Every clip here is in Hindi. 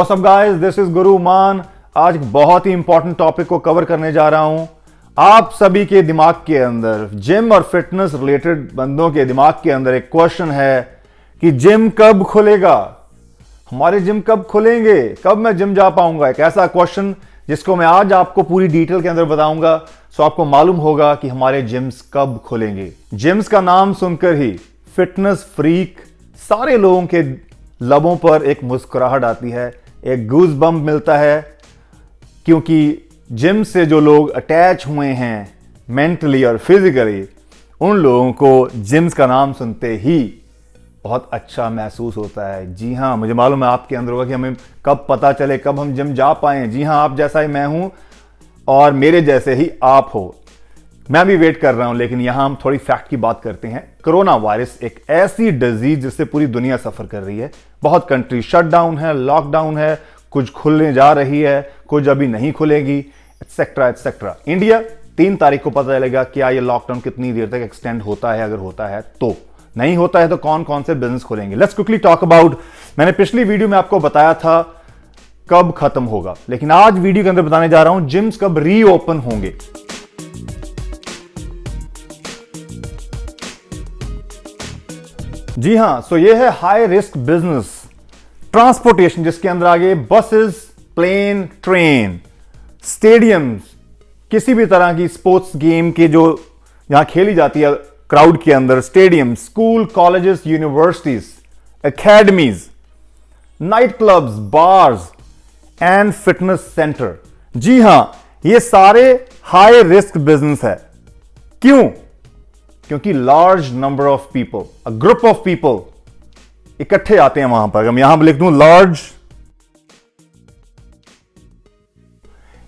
What's up guys, this is गुरु मान। आज एक बहुत ही इंपॉर्टेंट टॉपिक को कवर करने जा रहा हूं। आप सभी के दिमाग के अंदर, जिम और फिटनेस रिलेटेड बंदों के दिमाग के अंदर एक क्वेश्चन है कि जिम कब खुलेगा, हमारे जिम कब खुलेंगे, कब मैं जिम जा पाऊंगा। एक ऐसा क्वेश्चन जिसको मैं आज आपको पूरी डिटेल के अंदर बताऊंगा, सो आपको मालूम होगा कि हमारे जिम्स कब खुलेंगे। जिम्स का नाम सुनकर ही फिटनेस फ्रीक सारे लोगों के लबों पर एक मुस्कुराहट आती है, एक गूज बम्प मिलता है, क्योंकि जिम से जो लोग अटैच हुए हैं मेंटली और फिजिकली, उन लोगों को जिम्स का नाम सुनते ही बहुत अच्छा महसूस होता है। जी हाँ, मुझे मालूम है आपके अंदर होगा कि हमें कब पता चले, कब हम जिम जा पाएं। जी हाँ, आप जैसा ही मैं हूं और मेरे जैसे ही आप हो, मैं भी वेट कर रहा हूं। लेकिन यहां हम थोड़ी फैक्ट की बात करते हैं। कोरोना वायरस एक ऐसी डिजीज जिससे पूरी दुनिया सफर कर रही है। बहुत कंट्री शटडाउन है, लॉकडाउन है, कुछ खुलने जा रही है, कुछ अभी नहीं खुलेगी, एटसेट्रा एटसेट्रा। इंडिया 3 तारीख को पता चलेगा क्या ये लॉकडाउन कितनी देर तक एक्सटेंड होता है, अगर होता है तो। नहीं होता है तो कौन कौन से बिजनेस खुलेंगे। Let's quickly talk about. मैंने पिछली वीडियो में आपको बताया था कब खत्म होगा, लेकिन आज वीडियो के अंदर बताने जा रहा हूं जिम्स कब रीओपन होंगे। जी हां, सो ये है हाई रिस्क बिजनेस ट्रांसपोर्टेशन, जिसके अंदर आगे बसेस, प्लेन, ट्रेन, स्टेडियम्स, किसी भी तरह की स्पोर्ट्स गेम के जो यहां खेली जाती है क्राउड के अंदर, stadium, school, colleges, universities, academies, night clubs, bars and fitness centre. जी हां, ये सारे हाई रिस्क बिजनेस है। क्यों? क्योंकि large number of people, a group of people इकट्ठे आते हैं वहां पर। अगर मैं यहां पर लिख दूं लार्ज,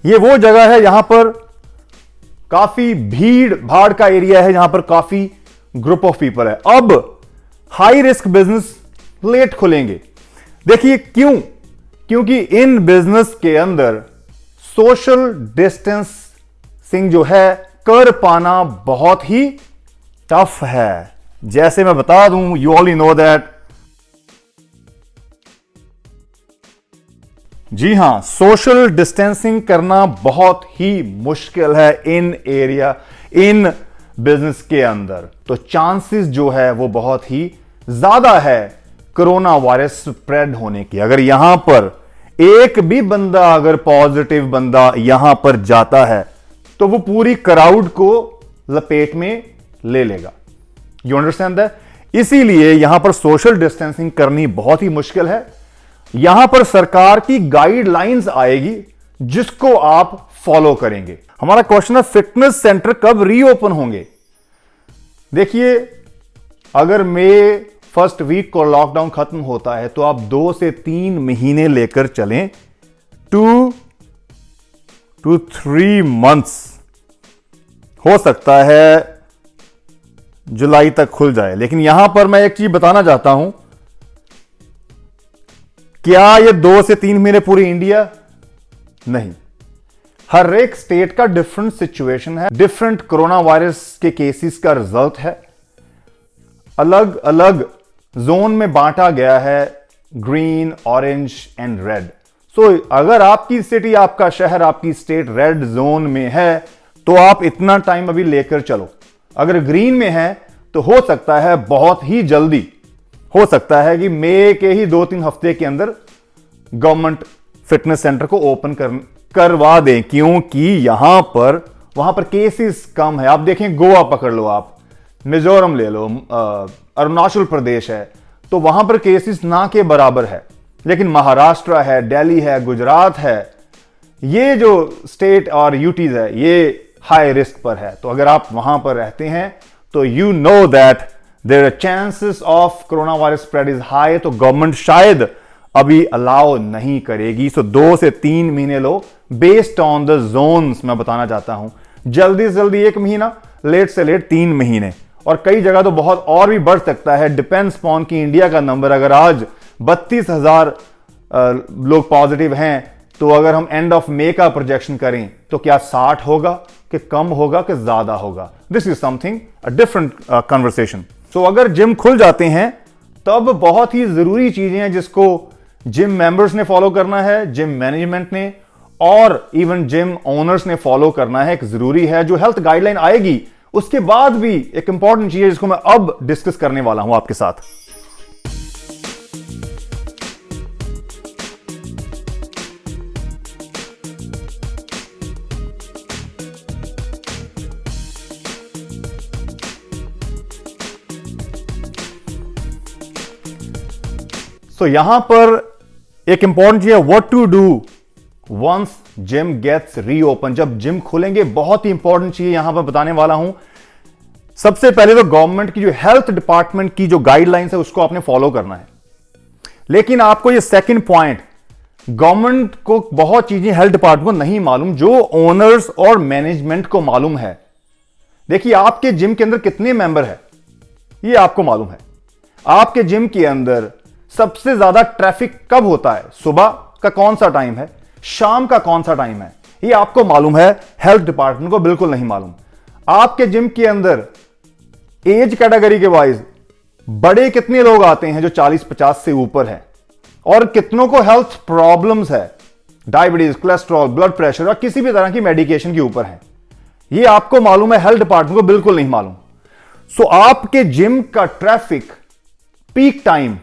ये वो जगह है यहां पर काफी भीड़ भाड़ का एरिया है, यहां पर काफी ग्रुप ऑफ पीपल है। अब हाई रिस्क बिजनेस लेट खुलेंगे। देखिए क्यों? क्योंकि इन बिजनेस के अंदर सोशल डिस्टेंसिंग जो है कर पाना बहुत ही टफ है। जैसे मैं बता दूं, यू ऑल नो दैट। जी हां, सोशल डिस्टेंसिंग करना बहुत ही मुश्किल है इन एरिया, इन बिजनेस के अंदर। तो चांसेस जो है वो बहुत ही ज्यादा है कोरोना वायरस स्प्रेड होने की। अगर यहां पर एक भी बंदा, अगर पॉजिटिव बंदा यहां पर जाता है तो वो पूरी क्राउड को लपेट में ले लेगा। You understand that? इसीलिए यहां पर सोशल डिस्टेंसिंग करनी बहुत ही मुश्किल है। यहां पर सरकार की गाइडलाइंस आएगी जिसको आप फॉलो करेंगे। हमारा क्वेश्चन है फिटनेस सेंटर कब रीओपन होंगे। देखिए, अगर मई फर्स्ट वीक को लॉकडाउन खत्म होता है तो आप 2 से 3 महीने लेकर चलें, 2 to 3 months हो सकता है जुलाई तक खुल जाए। लेकिन यहां पर मैं एक चीज बताना चाहता हूं, क्या ये 2 से 3 महीने पूरी इंडिया? नहीं, हर एक स्टेट का डिफरेंट सिचुएशन है, डिफरेंट कोरोना वायरस के केसेस का रिजल्ट है, अलग अलग जोन में बांटा गया है, ग्रीन, ऑरेंज एंड रेड। सो अगर आपकी सिटी, आपका शहर, आपकी स्टेट रेड जोन में है तो आप इतना टाइम अभी लेकर चलो। अगर ग्रीन में है तो हो सकता है बहुत ही जल्दी, हो सकता है कि मई के ही 2-3 हफ्ते के अंदर गवर्नमेंट फिटनेस सेंटर को ओपन करवा दें, क्योंकि यहां पर वहां पर केसेस कम है। आप देखें, गोवा पकड़ लो, आप मिजोरम ले लो, अरुणाचल प्रदेश है, तो वहां पर केसेस ना के बराबर है। लेकिन महाराष्ट्र है, दिल्ली है, गुजरात है, ये जो स्टेट और यूटीज है, ये हाई रिस्क पर है। तो अगर आप वहां पर रहते हैं तो you know that there are chances of corona virus spread is high. तो गवर्नमेंट शायद अभी अलाउ नहीं करेगी। सो 2 से 3 महीने लो, बेस्ड ऑन द जोन्स मैं बताना चाहता हूं। जल्दी से जल्दी 1 महीना, लेट से लेट 3 महीने, और कई जगह तो बहुत और भी बढ़ सकता है। डिपेंड्स ऑन कि इंडिया का नंबर अगर आज 32,000 लोग पॉजिटिव हैं, तो अगर हम एंड ऑफ मई का प्रोजेक्शन करें तो क्या 60 होगा, कि कम होगा, कि ज्यादा होगा? This is something a different conversation. So अगर जिम खुल जाते हैं तब बहुत ही जरूरी चीजें हैं जिसको जिम मेंबर्स ने फॉलो करना है, जिम मैनेजमेंट ने और इवन जिम ओनर्स ने फॉलो करना है। एक जरूरी है, जो हेल्थ गाइडलाइन आएगी उसके बाद भी एक इंपॉर्टेंट चीज है जिसको मैं अब डिस्कस करने वाला हूं आपके साथ। तो यहां पर एक इंपॉर्टेंट चीज है, what to do once gym gates reopen. जब जिम खुलेंगे, बहुत ही इंपॉर्टेंट चीज यहां पर बताने वाला हूं। सबसे पहले तो गवर्नमेंट की जो हेल्थ डिपार्टमेंट की जो गाइडलाइंस है उसको आपने फॉलो करना है। लेकिन आपको ये सेकंड पॉइंट, गवर्नमेंट को बहुत चीजें हेल्थ डिपार्टमेंट को नहीं मालूम जो ओनर्स और मैनेजमेंट को मालूम है। देखिए, आपके जिम के अंदर कितने मेंबर है ये आपको मालूम है। आपके जिम के अंदर सबसे ज्यादा ट्रैफिक कब होता है, सुबह का कौन सा टाइम है, शाम का कौन सा टाइम है, ये आपको मालूम है। हेल्थ डिपार्टमेंट को बिल्कुल नहीं मालूम। आपके जिम के अंदर एज कैटेगरी के वाइज बड़े कितने लोग आते हैं जो 40-50 से ऊपर है, और कितनों को हेल्थ प्रॉब्लम्स है, डायबिटीज, कोलेस्ट्रॉल, ब्लड प्रेशर और किसी भी तरह की मेडिकेशन के ऊपर है, ये आपको मालूम है। हेल्थ डिपार्टमेंट को बिल्कुल नहीं मालूम। सो आपके जिम का ट्रैफिक, पीक टाइम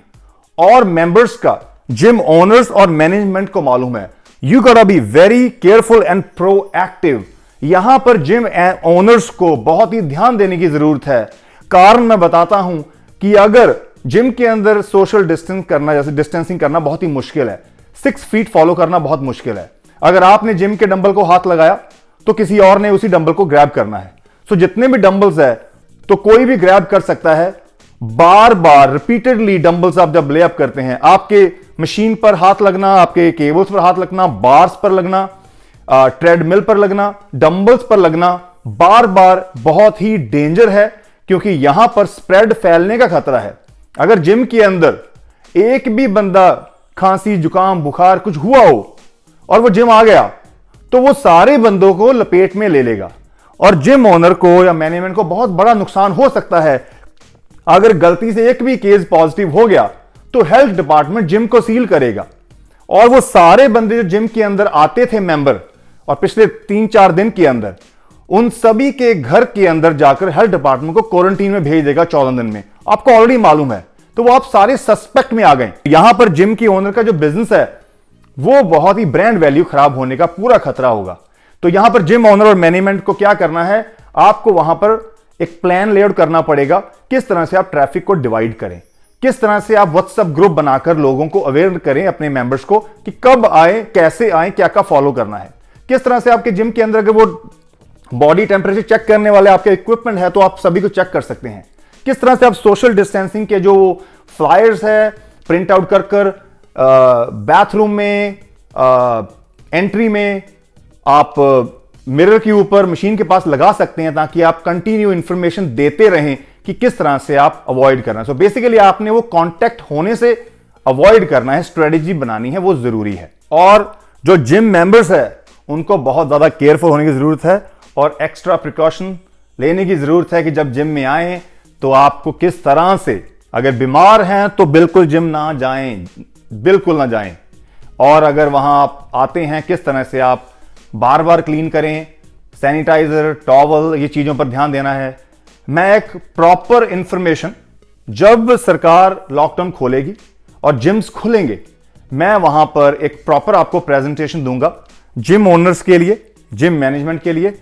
और मेंबर्स का जिम ओनर्स और मैनेजमेंट को मालूम है। You gotta be very careful and proactive. यहां पर जिम ओनर्स को बहुत ही ध्यान देने की जरूरत है। कारण मैं बताता हूं कि अगर जिम के अंदर सोशल डिस्टेंस करना, जैसे डिस्टेंसिंग करना बहुत ही मुश्किल है, 6 फीट फॉलो करना बहुत मुश्किल है। अगर आपने जिम के डंबल को हाथ लगाया तो किसी और ने उसी डंबल को ग्रैब करना है। सो जितने भी डंबल्स है तो कोई भी ग्रैब कर सकता है। बार बार रिपीटेडली डंबल्स आप जब लेअप करते हैं, आपके मशीन पर हाथ लगना, आपके केबल्स पर हाथ लगना, बार्स पर लगना, ट्रेडमिल पर लगना, डंबल्स पर लगना बार बार बहुत ही डेंजर है, क्योंकि यहां पर स्प्रेड फैलने का खतरा है। अगर जिम के अंदर एक भी बंदा खांसी, जुकाम, बुखार कुछ हुआ हो और वो जिम आ गया तो वो सारे बंदों को लपेट में ले लेगा, और जिम ओनर को या मैनेजमेंट को बहुत बड़ा नुकसान हो सकता है। अगर गलती से एक भी केस पॉजिटिव हो गया तो हेल्थ डिपार्टमेंट जिम को सील करेगा, और वो सारे बंदे जो जिम के अंदर आते थे मेंबर, और पिछले 3-4 दिन के अंदर उन सभी के घर के अंदर जाकर हेल्थ डिपार्टमेंट को क्वारंटीन में भेज देगा 14 दिन में। आपको ऑलरेडी मालूम है, तो वो आप सारे सस्पेक्ट में आ गए। यहां पर जिम के ओनर का जो बिजनेस है वो बहुत ही ब्रांड वैल्यू खराब होने का पूरा खतरा होगा। तो यहां पर जिम ओनर और मैनेजमेंट को क्या करना है, आपको वहां पर एक प्लान लेआउट करना पड़ेगा, किस तरह से आप ट्रैफिक को डिवाइड करें, किस तरह से आप व्हाट्सएप ग्रुप बनाकर लोगों को अवेयर करें, अपने मेंबर्स को, कि कब आए, कैसे आए, क्या क्या फॉलो करना है। किस तरह से आपके जिम के अंदर अगर वो बॉडी टेम्परेचर चेक करने वाले आपके इक्विपमेंट है तो आप सभी को चेक कर सकते हैं। किस तरह से आप सोशल डिस्टेंसिंग के जो फ्लायर्स है प्रिंट आउट कर कर बाथरूम में, एंट्री में आप मिरर के ऊपर मशीन के पास लगा सकते हैं, ताकि आप कंटिन्यू इंफॉर्मेशन देते रहें कि किस तरह से आप अवॉइड करना है। सो बेसिकली आपने वो कांटेक्ट होने से अवॉइड करना है, स्ट्रेटेजी बनानी है, वो जरूरी है। और जो जिम मेंबर्स है उनको बहुत ज्यादा केयरफुल होने की जरूरत है और एक्स्ट्रा प्रिकॉशन लेने की जरूरत है कि जब जिम में आए तो आपको किस तरह से, अगर बीमार हैं तो बिल्कुल जिम ना जाएं, बिल्कुल ना जाएं, और अगर वहां आप आते हैं किस तरह से आप बार बार क्लीन करें, सैनिटाइजर, टॉवल, ये चीजों पर ध्यान देना है। मैं एक प्रॉपर इंफॉर्मेशन, जब सरकार लॉकडाउन खोलेगी और जिम्स खुलेंगे, मैं वहां पर एक प्रॉपर आपको प्रेजेंटेशन दूंगा, जिम ओनर्स के लिए, जिम मैनेजमेंट के लिए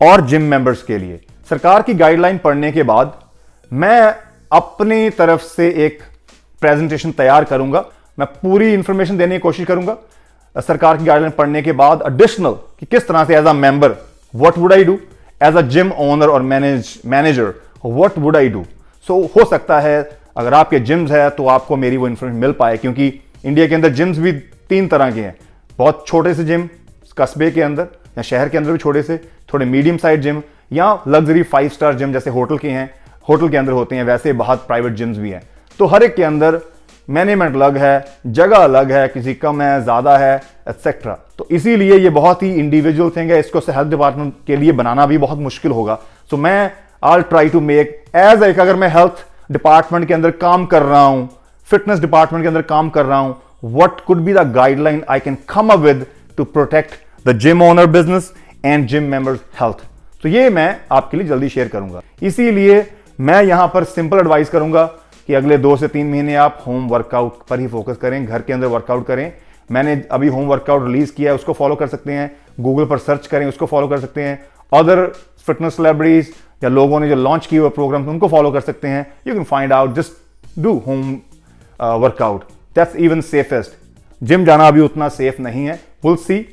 और जिम मेंबर्स के लिए। सरकार की गाइडलाइन पढ़ने के बाद मैं अपनी तरफ से एक प्रेजेंटेशन तैयार करूंगा, मैं पूरी इंफॉर्मेशन देने की कोशिश करूंगा सरकार की गाइडलाइन पढ़ने के बाद, एडिशनल कि किस तरह से as a member what would I do, as a gym owner और manager what would I do. So हो सकता है अगर आपके जिम्स है तो आपको मेरी वो इंफॉर्मेशन मिल पाए, क्योंकि इंडिया के अंदर जिम्स भी 3 तरह के हैं। बहुत छोटे से जिम कस्बे के अंदर या शहर के अंदर भी छोटे से, थोड़े मीडियम साइज जिम, या लग्जरी 5 स्टार जिम जैसे होटल के हैं, होटल के अंदर होते हैं, वैसे बहुत प्राइवेट जिम्स भी हैं। तो हर एक के अंदर मैनेजमेंट अलग है, जगह अलग है, किसी कम है, ज्यादा है, एटसेट्रा। तो इसीलिए ये बहुत ही इंडिविजुअल थिंग है, इसको हेल्थ डिपार्टमेंट के लिए बनाना भी बहुत मुश्किल होगा। सो मैं I try to make as एक, अगर मैं हेल्थ डिपार्टमेंट के अंदर काम कर रहा हूं, फिटनेस डिपार्टमेंट के अंदर काम कर रहा हूं, what could be the guideline I can come up with to protect the gym owner business and gym members health. तो ये मैं आपके लिए जल्दी शेयर करूंगा. इसीलिए मैं यहां पर सिंपल एडवाइस करूंगा कि अगले 2 से 3 महीने आप होम वर्कआउट पर ही फोकस करें, घर के अंदर वर्कआउट करें. मैंने अभी होम वर्कआउट रिलीज किया है, उसको फॉलो कर सकते हैं. गूगल पर सर्च करें, उसको फॉलो कर सकते हैं. अदर फिटनेस सेलिब्रिटीज या लोगों ने जो लॉन्च किए हुए प्रोग्राम उनको फॉलो कर सकते हैं. You can find out, just do home workout, that's even safest. Gym जाना अभी उतना सेफ नहीं है, विल सी.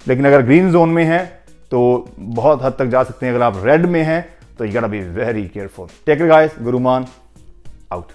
लेकिन अगर ग्रीन जोन में है तो बहुत हद तक जा सकते हैं. अगर आप रेड में हैं तो you gotta be very careful. Take care guys. Guruman out.